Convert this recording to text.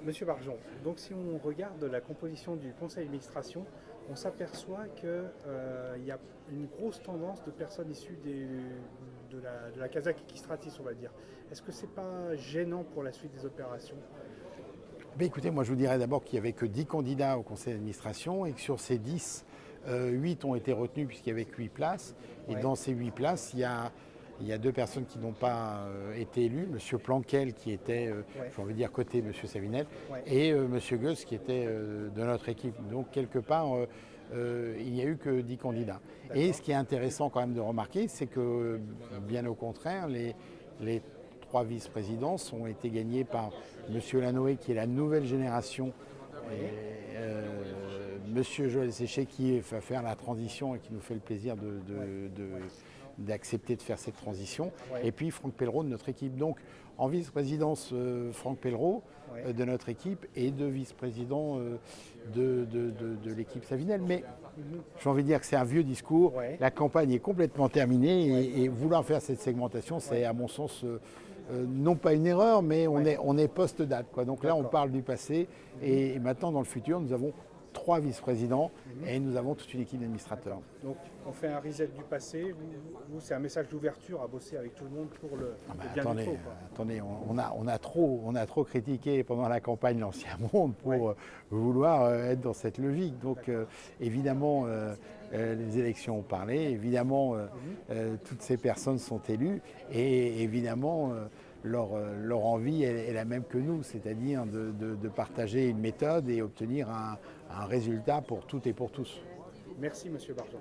Monsieur Barjon, donc si on regarde la composition du conseil d'administration, on s'aperçoit qu'il y a une grosse tendance de personnes issues de la Kazakhstan stratis, on va dire. Est-ce que c'est pas gênant pour la suite des opérations? Ben écoutez, moi je vous dirais d'abord qu'il n'y avait que 10 candidats au conseil d'administration et que sur ces 10, 8 ont été retenus puisqu'il y avait que 8 places. Et Ouais. dans ces 8 places, il y a deux personnes qui n'ont pas été élues. Monsieur Planquel qui était, Ouais. j'ai envie de dire, côté Monsieur Savinel, Ouais. et Monsieur Goes qui était de notre équipe. Donc quelque part, il n'y a eu que 10 candidats. Et D'accord. ce qui est intéressant quand même de remarquer, c'est que bien au contraire, les 3 vice-présidences ont été gagnées par Monsieur Lanoé, qui est la nouvelle génération, Oui. et Monsieur Joël Séché, qui va faire la transition et qui nous fait le plaisir Ouais. d'accepter de faire cette transition. Ouais. Et puis Franck Pellereau de notre équipe. Donc en vice-présidence, Franck Pellereau Ouais. de notre équipe et deux vice-présidents de l'équipe Savinel. Mais j'ai envie de dire que c'est un vieux discours. Ouais. La campagne est complètement terminée Ouais. et vouloir faire cette segmentation, c'est Ouais. à mon sens non pas une erreur, mais Ouais. on est post-date, quoi. Donc là, on D'accord. parle du passé et maintenant, dans le futur, nous avons 3 vice-présidents Mhm. et nous avons toute une équipe d'administrateurs. Donc on fait un reset du passé. Vous, c'est un message d'ouverture à bosser avec tout le monde pour le bien du Attendez, trop, quoi. attendez, on a trop critiqué pendant la campagne l'Ancien Monde pour Ouais. vouloir être dans cette logique. Donc D'accord. évidemment, les élections ont parlé, évidemment, toutes ces personnes sont élues et évidemment, leur envie est la même que nous, c'est-à-dire de partager une méthode et obtenir un résultat pour toutes et pour tous. Merci, Monsieur Barjon.